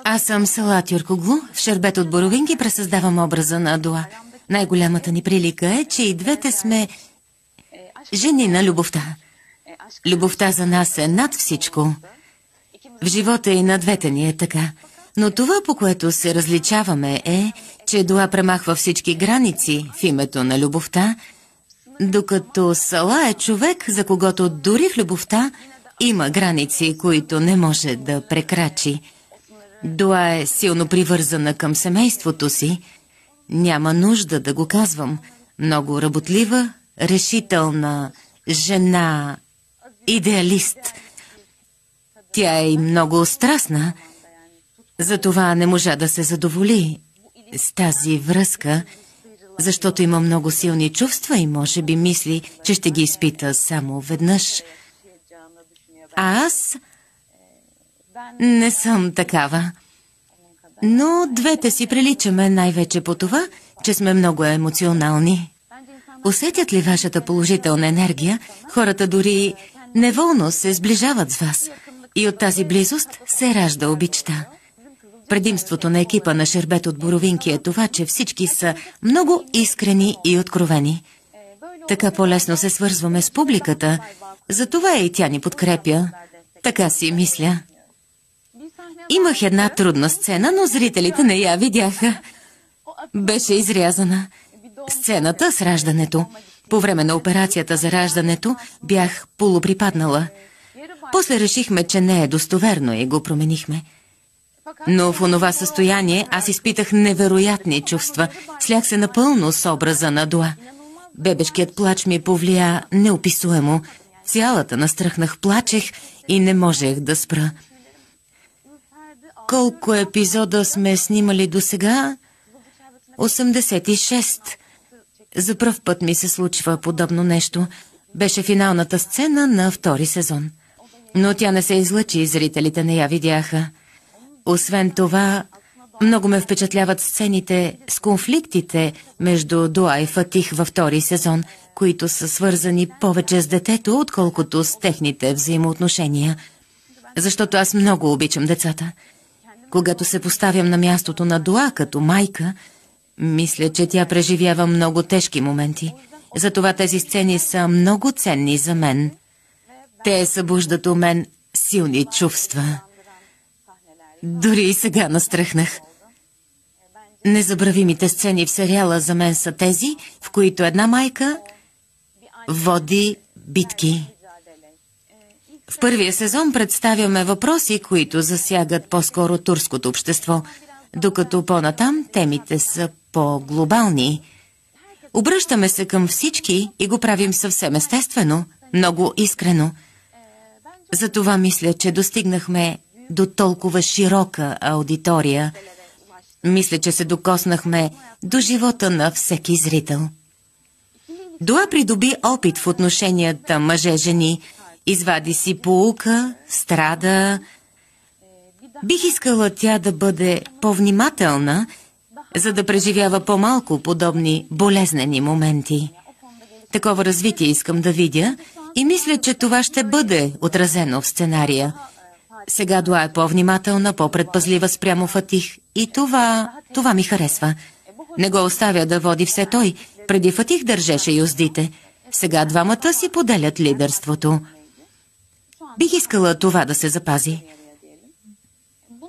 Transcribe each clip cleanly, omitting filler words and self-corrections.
Аз съм Салат Юркоглу. В Шербет от боровинки пресъздавам образа на Дуа. Най-голямата ни прилика е, че и двете сме жени на любовта. Любовта за нас е над всичко. В живота и на двете ни е така. Но това, по което се различаваме, е, че Дуа премахва всички граници в името на любовта, докато Сала е човек, за когото дори в любовта има граници, които не може да прекрачи. Дуа е силно привързана към семейството си. Няма нужда да го казвам. Много работлива, решителна жена, идеалист. Тя е и много страстна, затова не можа да се задоволи с тази връзка, защото има много силни чувства и може би мисли, че ще ги изпита само веднъж. А аз не съм такава. Но двете си приличаме най-вече по това, че сме много емоционални. Усетят ли вашата положителна енергия, хората дори неволно се сближават с вас. И от тази близост се ражда обичта. Предимството на екипа на Шербет от боровинки е това, че всички са много искрени и откровени. Така по-лесно се свързваме с публиката, затова и тя ни подкрепя. Така си мисля. Имах една трудна сцена, но зрителите не я видяха. Беше изрязана. Сцената с раждането. По време на операцията за раждането бях полуприпаднала. После решихме, че не е достоверно и го променихме. Но в онова състояние аз изпитах невероятни чувства. Слях се напълно с образа на Дуа. Бебешкият плач ми повлия неописуемо. Цялата настръхнах, плачех и не можех да спра. Колко епизода сме снимали досега? 86. За пръв път ми се случва подобно нещо. Беше финалната сцена на втори сезон. Но тя не се излъчи и зрителите не я видяха. Освен това, много ме впечатляват сцените с конфликтите между Дуа и Фатих във втори сезон, които са свързани повече с детето, отколкото с техните взаимоотношения. Защото аз много обичам децата. Когато се поставям на мястото на Дуа като майка, мисля, че тя преживява много тежки моменти. Затова тези сцени са много ценни за мен. Те събуждат у мен силни чувства. Дори и сега настръхнах. Незабравимите сцени в сериала за мен са тези, в които една майка води битки. В първия сезон представяме въпроси, които засягат по-скоро турското общество, докато по-натам темите са по-глобални. Обръщаме се към всички и го правим съвсем естествено, много искрено. Затова мисля, че достигнахме до толкова широка аудитория. Мисля, че се докоснахме до живота на всеки зрител. Дуа придоби опит в отношенията мъже-жени, извади си поука, страда. Бих искала тя да бъде по-внимателна, за да преживява по-малко подобни болезнени моменти. Такова развитие искам да видя и мисля, че това ще бъде отразено в сценария. Сега Дуа е по-внимателна, по-предпазлива спрямо Фатих и това ми харесва. Не го оставя да води все той. Преди Фатих държеше юздите. Сега двамата си поделят лидерството. Бих искала това да се запази.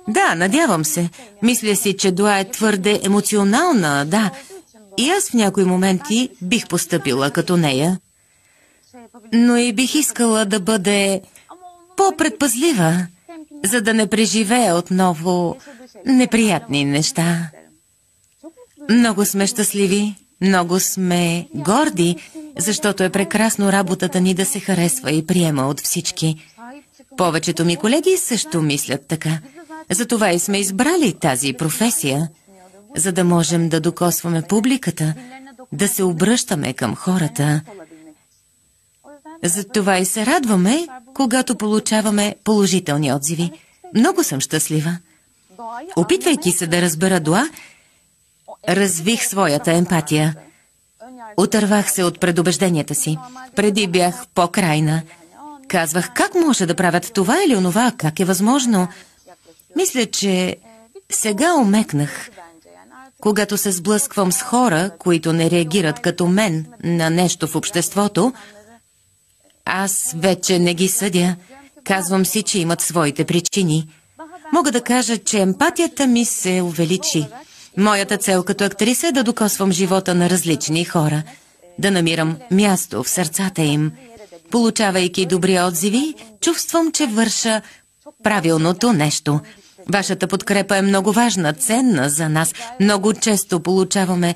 Да, надявам се. Мисля си, че Дуа е твърде емоционална, да. И аз в някои моменти бих постъпила като нея. Но и бих искала да бъде по-предпазлива, за да не преживея отново неприятни неща. Много сме щастливи, много сме горди, защото е прекрасно работата ни да се харесва и приема от всички. Повечето ми колеги също мислят така. Затова и сме избрали тази професия, за да можем да докосваме публиката, да се обръщаме към хората. Затова и се радваме, когато получаваме положителни отзиви. Много съм щастлива. Опитвайки се да разбера Дуа, развих своята емпатия. Отървах се от предубежденията си. Преди бях по-крайна. Казвах, как може да правят това или онова, как е възможно. Мисля, че Сега омекнах. Когато се сблъсквам с хора, които не реагират като мен на нещо в обществото, аз вече не ги съдя. Казвам си, че имат своите причини. Мога да кажа, че емпатията ми се увеличи. Моята цел като актриса е да докосвам живота на различни хора, да намирам място в сърцата им. Получавайки добри отзиви, чувствам, че върша правилното нещо. Вашата подкрепа е много важна, ценна за нас. Много често получаваме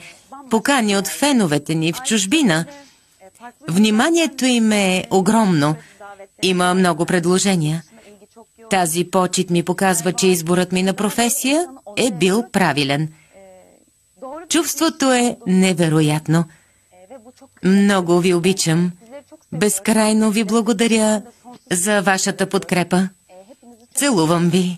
покани от феновете ни в чужбина. Вниманието им е огромно. Има много предложения. Тази почит ми показва, че изборът ми на професия е бил правилен. Чувството е невероятно. Много ви обичам. Безкрайно ви благодаря за вашата подкрепа. Целувам ви.